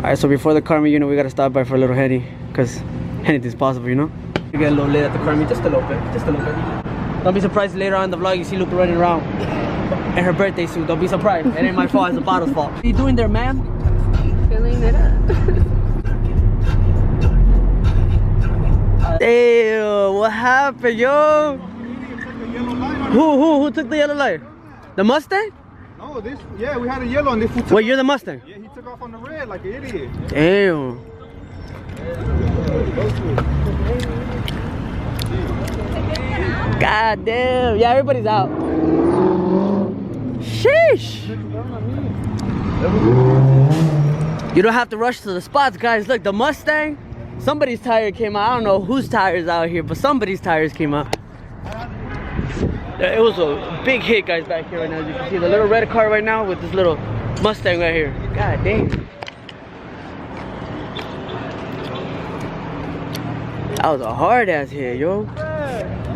Alright, so before the car meet, you know, we gotta stop by for a little Henny, because anything's possible, you know? We get a little lit at the car meet, just a little bit. Don't be surprised later on in the vlog you see Luca running around in her birthday suit. Don't be surprised. It ain't my fault, it's the bottle's fault. What are you doing there, ma'am? Filling it up. Damn, what happened, yo? Who took the yellow light? The Mustang? No, this, yeah, we had a yellow and this fool took Well, you're the Mustang? Yeah, he took off on the red like an idiot. Damn. God damn. Yeah, everybody's out. Sheesh. You don't have to rush to the spots, guys. Look, the Mustang, somebody's tire came out. I don't know whose tires out here, but somebody's tires came out. It was a big hit, guys, back here right now. As you can see, the little red car right now with this little Mustang right here. God damn. That was a hard ass hit, yo.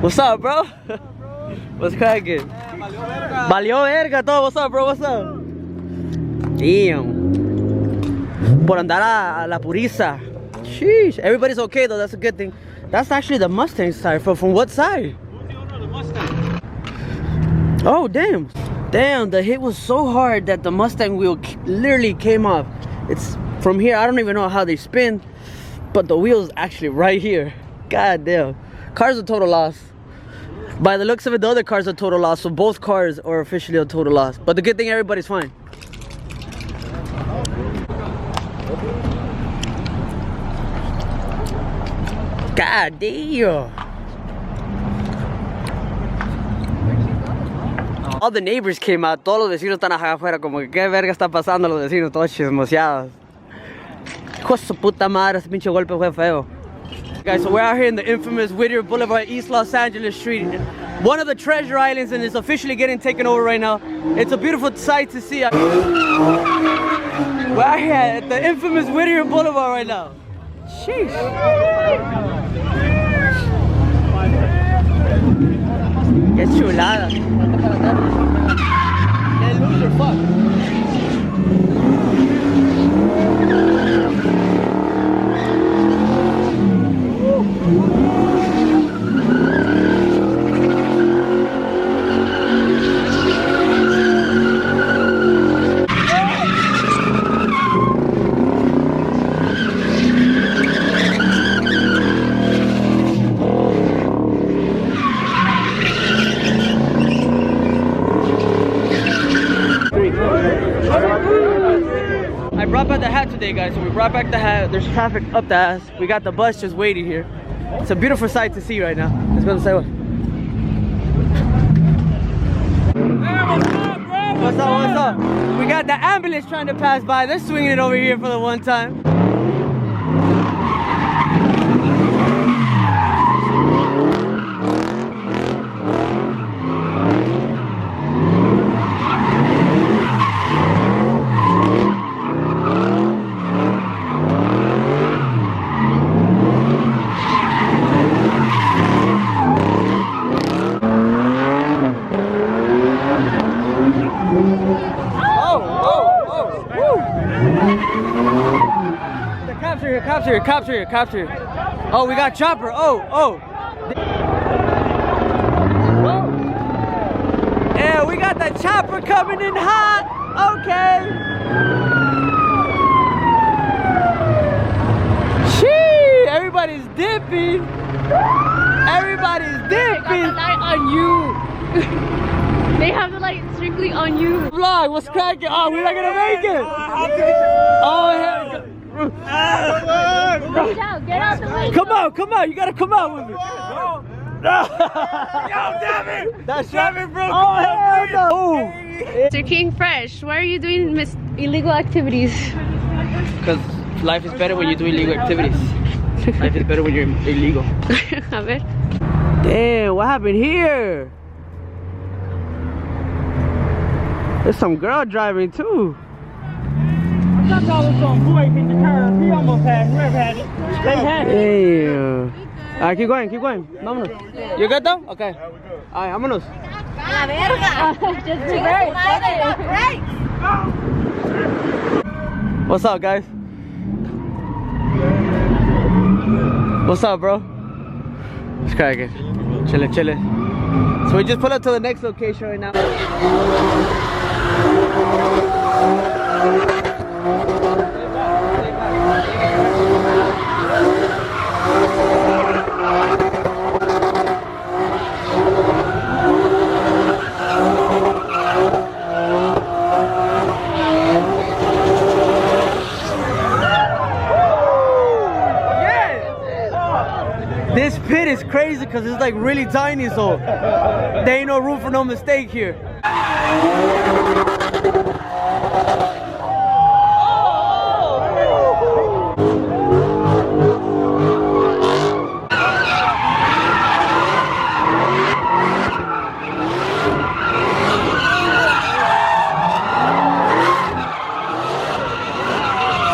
What's up, bro? What's cracking? Valió verga todo. What's up, bro? What's up? Damn. Por andar a la purisa. Sheesh. Everybody's okay though. That's a good thing. That's actually the Mustang's tire. From what side? Oh, damn. Damn, the hit was so hard that the Mustang wheel literally came off. It's from here. I don't even know how they spin, but the wheel's actually right here. God damn. Car's a total loss. By the looks of it, the other car's a total loss. So both cars are officially a total loss. But the good thing, everybody's fine. God damn. All the neighbors came out. Todos los vecinos están acá afuera. Como que qué verga está pasando los vecinos. Todos chismoseados. Hijo de su puta madre. Ese pinche golpe fue feo. Guys, so we're out here in the infamous Whittier Boulevard, East Los Angeles Street. One of the treasure islands, and it's officially getting taken over right now. It's a beautiful sight to see. We're out here at the infamous Whittier Boulevard right now. Sheesh. Qué chulada. Yeah, lose your fuck. I brought back the hat today, guys. So we brought back the hat. There's traffic up the ass. We got the bus just waiting here. It's a beautiful sight to see right now. Let's go to the sidewalk. What's up, what's up? We got the ambulance trying to pass by. They're swinging it over here for the one time. Cops are here. Oh, we got chopper. Oh. Yeah, we got the chopper coming in hot. Okay. Shee, everybody's dipping. They got the light on you. They have the light strictly on you. Vlog, what's cracking? Oh, we're not gonna make it. Oh, hell. Get out the way. Come on, you gotta come out with me. No. Yo, damn it. That's it, bro. Oh, hell no. Mr. Kiiing Fresh, why are you doing illegal activities? Because life is better when you do illegal activities. Life is better when you're illegal. A ver. Damn, what happened here? There's some girl driving too. I thought I was some boy in the car. He almost had whoever had it. They had it. Damn. Alright, keep going. Vámonos. You good though? Okay. Alright, vámonos. La verga. Just to right. What's up, guys? What's up, bro? It's cracking. Chillin', chillin'. So we just pulled up to the next location right now. This pit is crazy because it's like really tiny, so there ain't no room for no mistake here.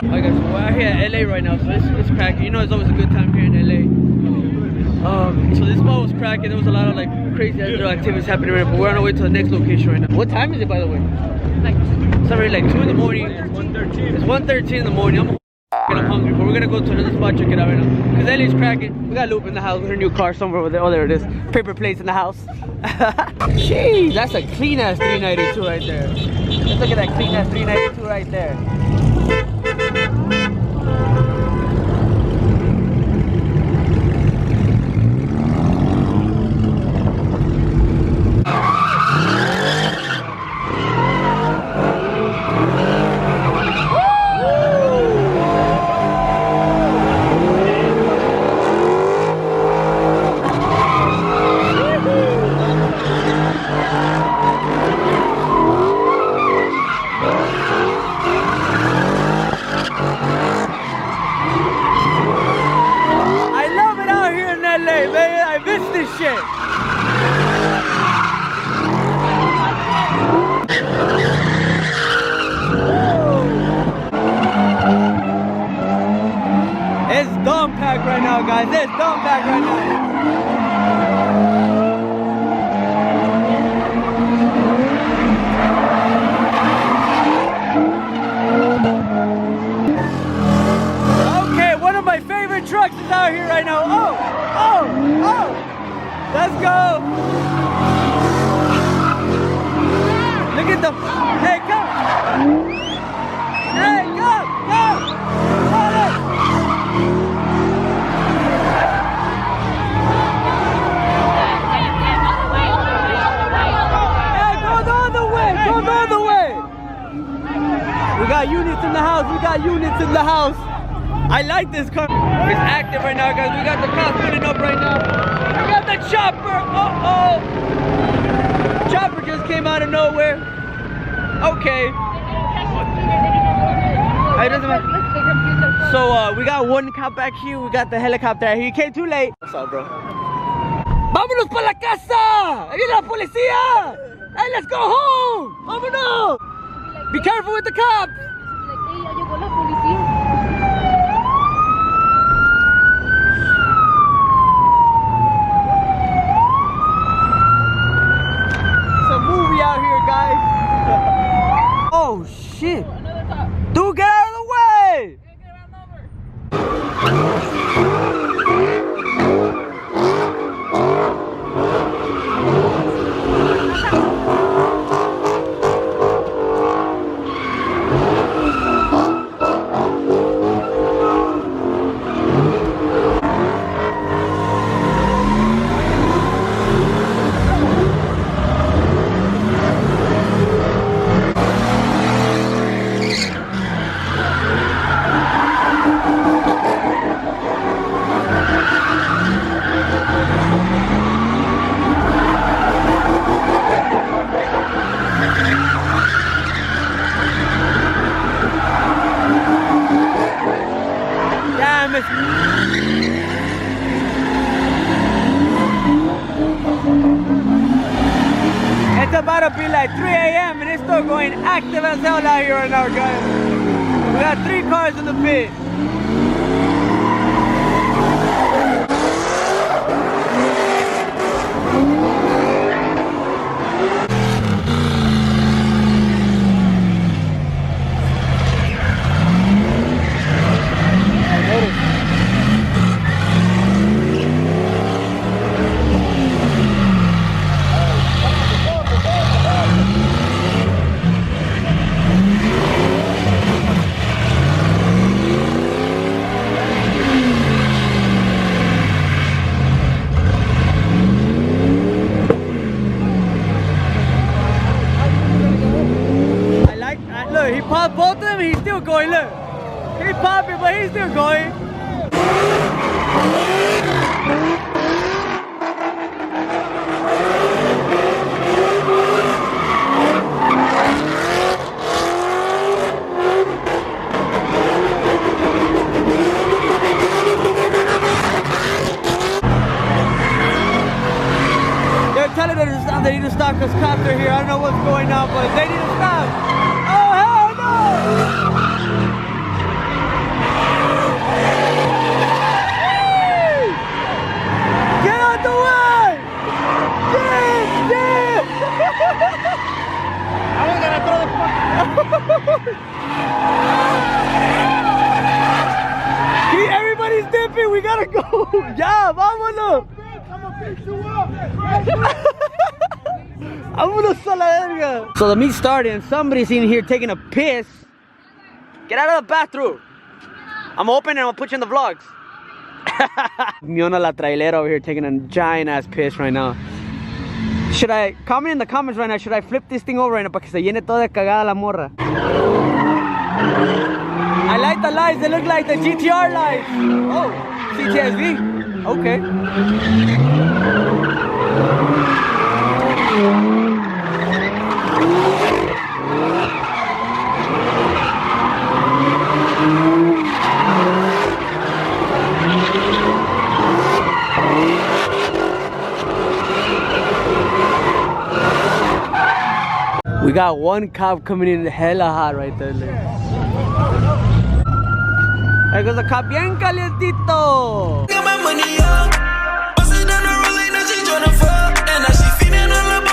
Alright guys, so we're out here at LA right now, so it's cracking. You know it's always a good time here in LA. So this spot was cracking. There was a lot of like crazy little activities happening right now, but we're on our way to the next location right now. What time is it, by the way? It's already like 2 in the morning. It's 1:13 in the morning. I'm hungry, but we're gonna go to another spot, check it out right now. Because LA's cracking. We got Loop in the house with her new car somewhere over there. Oh, there it is. Paper plates in the house. Jeez, that's a clean ass 392 right there. Let's look at that clean ass 392 right there. It's dumb packed right now, guys. It's dumb packed right now. Okay, one of my favorite trucks is out here right now. Oh! Let's go! Look at the... Hey, come! Hey, come! Hold it! Hey, go the other way! Go the other way! We got units in the house. We got units in the house. I like this car. It's active right now, guys. We got the cops filling up right now. We got the chopper. Uh-oh. Chopper just came out of nowhere. Okay. It doesn't matter. So we got one cop back here. We got the helicopter out here. You came too late. What's up, bro? Vámonos para la casa. Ahí la policía. Hey, let's go home. Vámonos. Be careful with the cops. Movie out here, guys. Oh shit. Dude, get out of the way. It's about to be like 3 a.m. and it's still going active as hell out here right now, guys. We got 3 cars in the pit. still going, look. He's popping, but he's still going. Telling them to stop. They need to stop because cops are here. I don't know what's going on, but they need to stop. Oh, hell no! Get out the way! Damn! I'm gonna throw the Everybody's dipping. We gotta go. Yeah, vámonos. I'm gonna sell la verga. So the meet started and somebody's in here taking a piss. Get out of the bathroom. I'm open and I'll put you in the vlogs. Miona la trailera over here taking a giant ass piss right now. Should I comment in the comments right now? Should I flip this thing over right now para que se llene toda cagada la morra? I like the lights. They look like the GTR lights. Oh, CTSV. Okay. We got one cop coming in hella hot right there. Look. There goes the cop bien calientito. Got my money up. Bust it down the road like now she tryna fuck. And now she feeding on the